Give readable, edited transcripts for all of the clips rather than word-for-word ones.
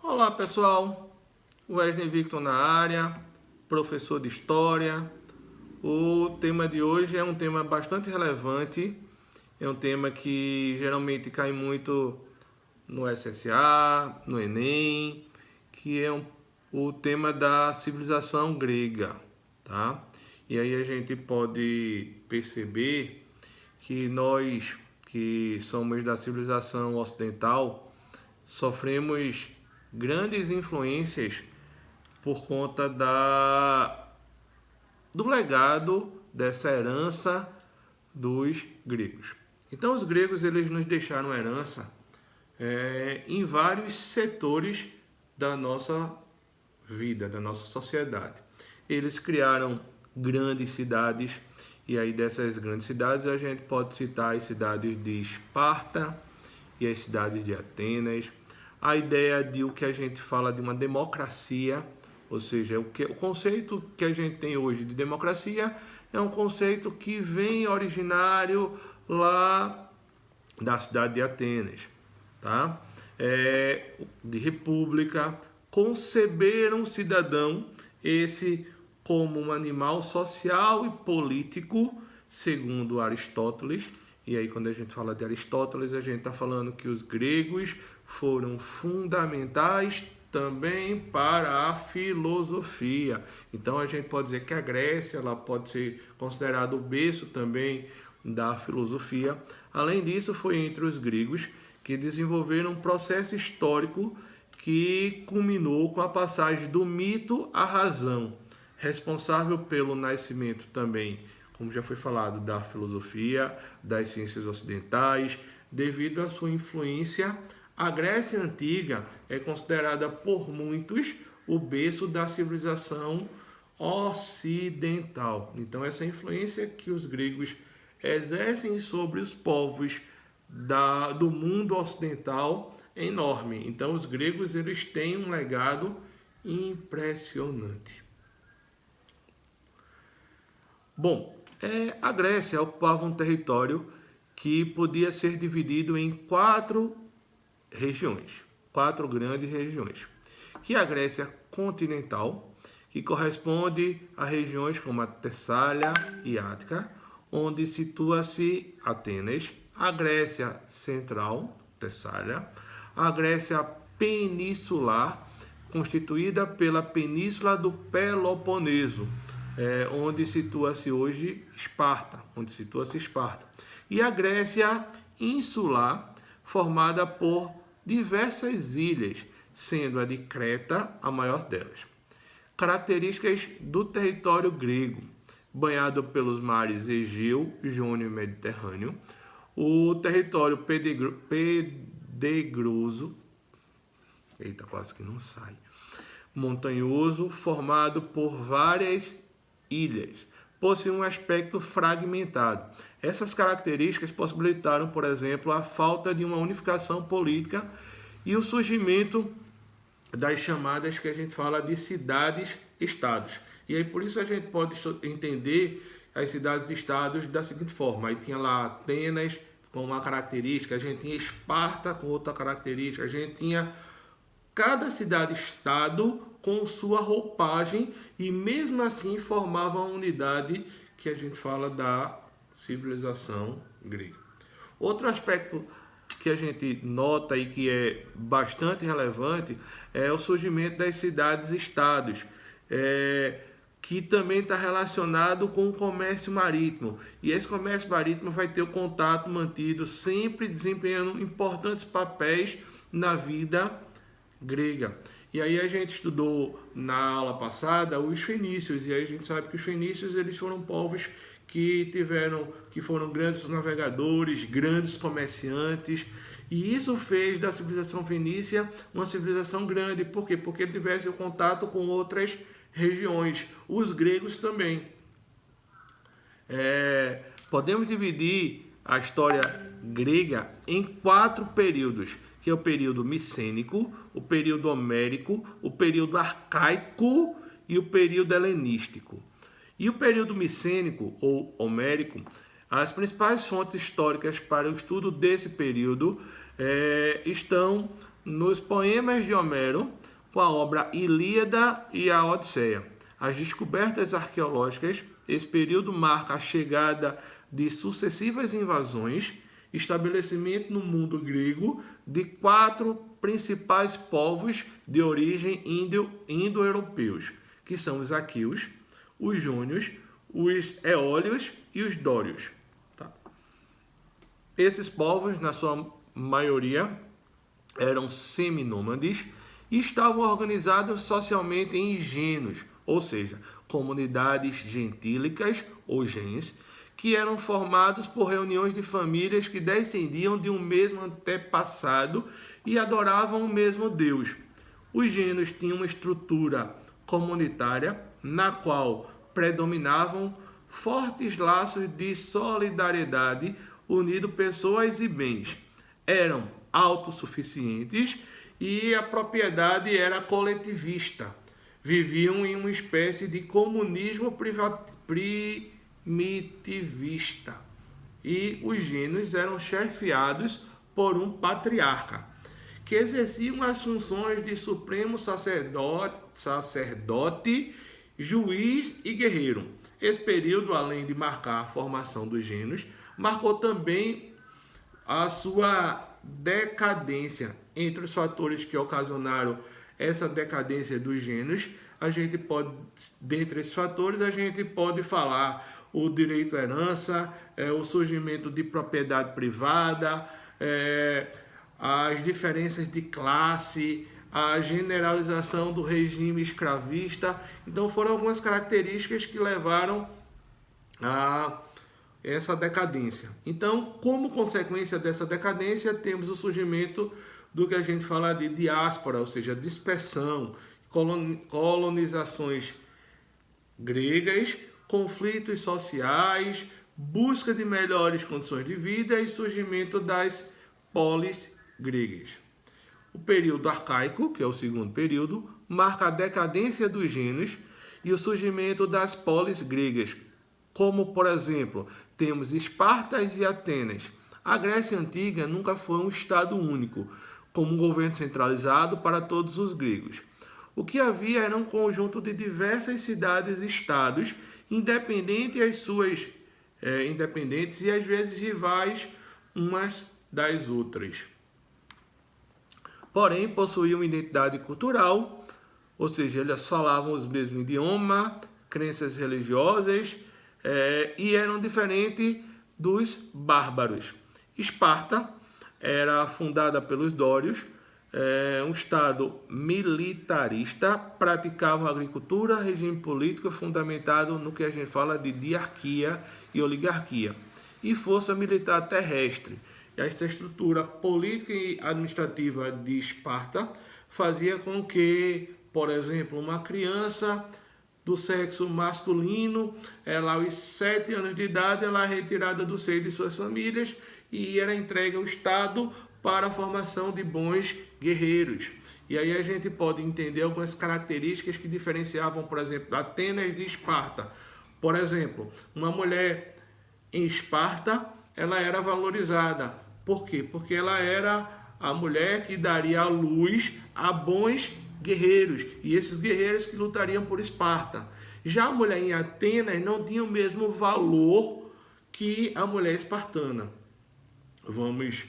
Olá pessoal, Wesley Victor na área, professor de História. O tema de hoje é um tema bastante relevante, é um tema que geralmente cai muito no SSA, no Enem, que é o tema da civilização grega, tá? E aí a gente pode perceber que nós que somos da civilização ocidental sofremos grandes influências por conta do legado dessa herança dos gregos. Então os gregos eles nos deixaram herança em vários setores da nossa vida, da nossa sociedade. Eles criaram grandes cidades, e aí dessas grandes cidades a gente pode citar as cidades de Esparta e as cidades de Atenas. A ideia de o que a gente fala de uma democracia, ou seja, o conceito que a gente tem hoje de democracia é um conceito que vem originário lá da cidade de Atenas, tá? De república, conceberam o cidadão esse como um animal social e político, segundo Aristóteles. E aí quando a gente fala de Aristóteles, a gente está falando que os gregos foram fundamentais também para a filosofia. Então a gente pode dizer que a Grécia ela pode ser considerada o berço também da filosofia. Além disso, foi entre os gregos que desenvolveram um processo histórico que culminou com a passagem do mito à razão, responsável pelo nascimento também, como já foi falado, da filosofia, das ciências ocidentais. Devido à sua influência, a Grécia Antiga é considerada por muitos o berço da civilização ocidental. Então essa influência que os gregos exercem sobre os povos do mundo ocidental é enorme. Então os gregos eles têm um legado impressionante. Bom, a Grécia ocupava um território que podia ser dividido em quatro grandes regiões, que é a Grécia continental, que corresponde a regiões como a Tessália e Ática, onde situa-se Atenas, a Grécia central, Tessália, a Grécia peninsular, constituída pela península do Peloponeso, onde situa-se hoje Esparta, e a Grécia insular, formada por diversas ilhas, sendo a de Creta a maior delas. Características do território grego: banhado pelos mares Egeu, Jônio e Mediterrâneo, o território pedregoso, quase que não sai, montanhoso, formado por várias ilhas, possui um aspecto fragmentado. Essas características possibilitaram, por exemplo, a falta de uma unificação política e o surgimento das chamadas que a gente fala de cidades-estados. E aí por isso a gente pode entender as cidades-estados da seguinte forma: aí tinha lá Atenas com uma característica, a gente tinha Esparta com outra característica, a gente tinha cada cidade-estado com sua roupagem e mesmo assim formava uma unidade que a gente fala da civilização grega. Outro aspecto que a gente nota e que é bastante relevante é o surgimento das cidades-estados, que também está relacionado com o comércio marítimo. E esse comércio marítimo vai ter o contato mantido, sempre desempenhando importantes papéis na vida grega. E aí a gente estudou na aula passada os fenícios, e aí a gente sabe que os fenícios eles foram povos que foram grandes navegadores, grandes comerciantes, e isso fez da civilização fenícia uma civilização grande. Por quê? Porque ele tivesse o contato com outras regiões. Os gregos também. Podemos dividir a história grega em 4 períodos, que é o período micênico, o período homérico, o período arcaico e o período helenístico. E o período micênico ou homérico, as principais fontes históricas para o estudo desse período estão nos poemas de Homero, com a obra Ilíada e a Odisseia. As descobertas arqueológicas, esse período marca a chegada de sucessivas invasões, estabelecimento no mundo grego de 4 principais povos de origem indo-europeus, que são os aqueus, os jônios, os eólios e os dórios. Tá? Esses povos, na sua maioria, eram seminômades e estavam organizados socialmente em gênos, ou seja, comunidades gentílicas ou gens, que eram formados por reuniões de famílias que descendiam de um mesmo antepassado e adoravam o mesmo Deus. Os genos tinham uma estrutura comunitária na qual predominavam fortes laços de solidariedade unindo pessoas e bens. Eram autossuficientes e a propriedade era coletivista. Viviam em uma espécie de comunismo primitivista. E os gênios eram chefiados por um patriarca, que exerciam as funções de supremo sacerdote, juiz e guerreiro. Esse período, além de marcar a formação dos gênios, marcou também a sua decadência. Entre os fatores que ocasionaram essa decadência dos gênios, a gente pode, dentre esses fatores, a gente pode falar o direito à herança, o surgimento de propriedade privada, as diferenças de classe, a generalização do regime escravista. Então foram algumas características que levaram a essa decadência. Então, como consequência dessa decadência, temos o surgimento do que a gente fala de diáspora, ou seja, dispersão, colonizações gregas, conflitos sociais, busca de melhores condições de vida e surgimento das polis gregas. O período arcaico, que é o segundo período, marca a decadência dos gênios e o surgimento das polis gregas, como, por exemplo, temos Esparta e Atenas. A Grécia Antiga nunca foi um estado único, como um governo centralizado para todos os gregos. O que havia era um conjunto de diversas cidades-estados, independentes e às vezes rivais umas das outras. Porém, possuíam identidade cultural, ou seja, eles falavam os mesmos idiomas, crenças religiosas, e eram diferentes dos bárbaros. Esparta era fundada pelos dórios, um estado militarista, praticavam agricultura, regime político fundamentado no que a gente fala de diarquia e oligarquia, e força militar terrestre. E essa estrutura política e administrativa de Esparta fazia com que, por exemplo, uma criança do sexo masculino, ela aos 7 anos de idade, ela é retirada do seio de suas famílias e era entregue ao Estado para a formação de bons guerreiros. E aí a gente pode entender algumas características que diferenciavam, por exemplo, Atenas de Esparta. Por exemplo, uma mulher em Esparta, ela era valorizada. Por quê? Porque ela era a mulher que daria a luz a bons guerreiros, e esses guerreiros que lutariam por Esparta. Já a mulher em Atenas não tinha o mesmo valor que a mulher espartana. Vamos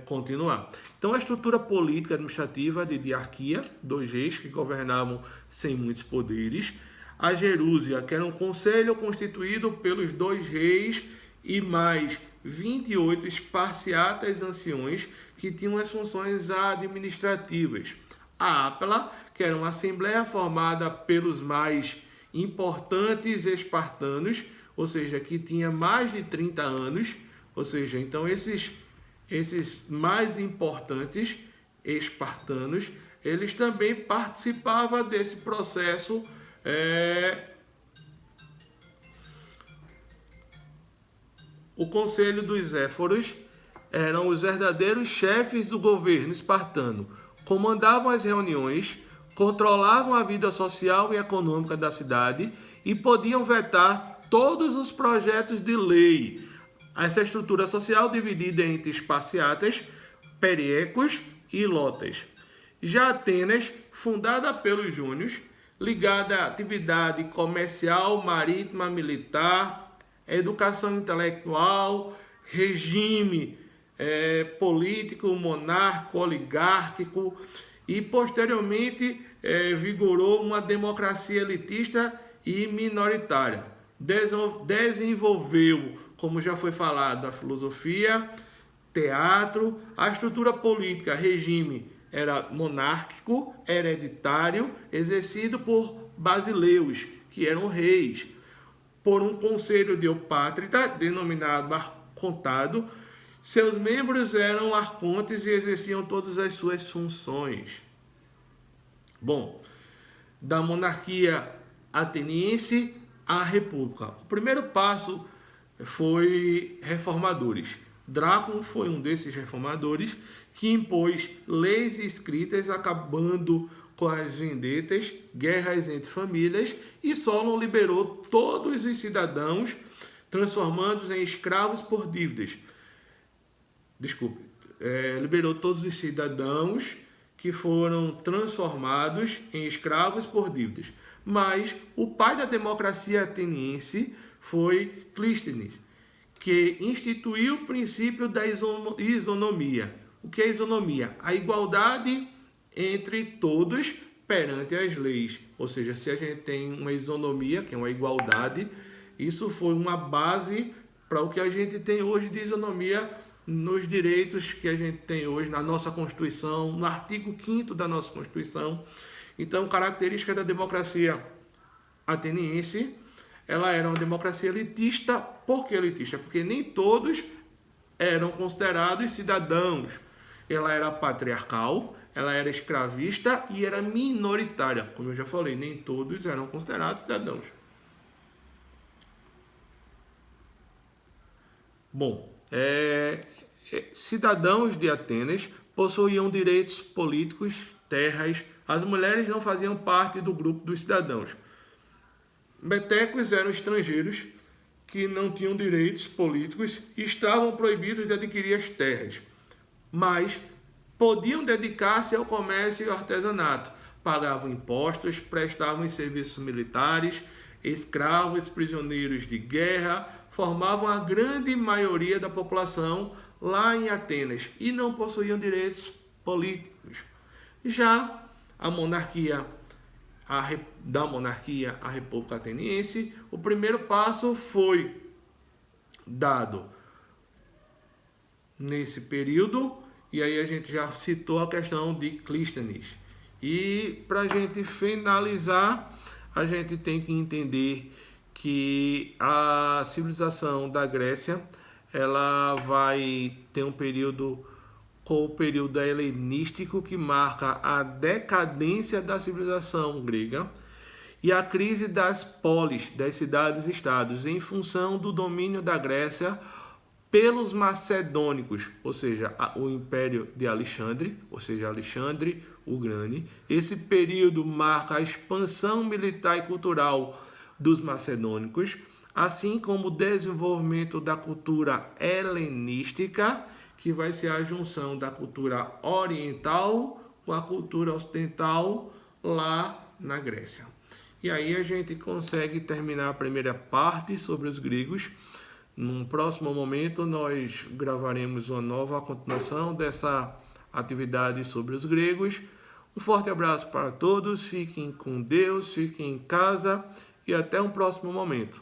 continuar. Então, a estrutura política administrativa de diarquia, 2 reis que governavam sem muitos poderes. A gerúsia, que era um conselho constituído pelos 2 reis e mais 28 esparciatas anciões que tinham as funções administrativas. A Ápela, que era uma assembleia formada pelos mais importantes espartanos, ou seja, que tinha mais de 30 anos, ou seja, então esses mais importantes espartanos, eles também participavam desse processo O Conselho dos Éforos eram os verdadeiros chefes do governo espartano, comandavam as reuniões, controlavam a vida social e econômica da cidade e podiam vetar todos os projetos de lei. Essa estrutura social dividida entre esparciatas, periecos ilotas. Já Atenas, fundada pelos jônios, ligada à atividade comercial, marítima, militar, educação intelectual, regime político, monárquico, oligárquico, e posteriormente vigorou uma democracia elitista e minoritária. Desenvolveu, como já foi falado, a filosofia, teatro, a estrutura política, regime era monárquico, hereditário, exercido por basileus, que eram reis, por um conselho de opátrita, denominado arcontado. Seus membros eram arcontes e exerciam todas as suas funções. Bom, da monarquia ateniense à república. O primeiro passo foi reformadores. Drácon foi um desses reformadores que impôs leis escritas acabando com as vendetas, guerras entre famílias, e Solon liberou todos os cidadãos, transformando-os em escravos por dívidas. Liberou todos os cidadãos que foram transformados em escravos por dívidas. Mas o pai da democracia ateniense foi Clístenes, que instituiu o princípio da isonomia. O que é isonomia? A igualdade entre todos perante as leis. Ou seja, se a gente tem uma isonomia, que é uma igualdade, isso foi uma base para o que a gente tem hoje de isonomia nos direitos que a gente tem hoje na nossa Constituição, no artigo 5º da nossa Constituição. Então, característica da democracia ateniense, ela era uma democracia elitista. Por que elitista? Porque nem todos eram considerados cidadãos. Ela era patriarcal, ela era escravista e era minoritária. Como eu já falei, nem todos eram considerados cidadãos. Bom, cidadãos de Atenas possuíam direitos políticos, terras. As mulheres não faziam parte do grupo dos cidadãos. Metecos eram estrangeiros que não tinham direitos políticos e estavam proibidos de adquirir as terras, mas podiam dedicar-se ao comércio e ao artesanato, pagavam impostos, prestavam serviços militares, escravos, prisioneiros de guerra, formavam a grande maioria da população lá em Atenas e não possuíam direitos políticos. Já a monarquia da monarquia à República Ateniense, o primeiro passo foi dado nesse período, e aí a gente já citou a questão de Clístenes. E para a gente finalizar, a gente tem que entender que a civilização da Grécia, ela vai ter um período com o período helenístico, que marca a decadência da civilização grega e a crise das polis, das cidades-estados, em função do domínio da Grécia pelos macedônicos, ou seja, o Império de Alexandre, ou seja, Alexandre o Grande. Esse período marca a expansão militar e cultural dos macedônicos, assim como o desenvolvimento da cultura helenística, que vai ser a junção da cultura oriental com a cultura ocidental lá na Grécia. E aí a gente consegue terminar a primeira parte sobre os gregos. Num próximo momento nós gravaremos uma nova continuação dessa atividade sobre os gregos. Um forte abraço para todos, fiquem com Deus, fiquem em casa e até um próximo momento.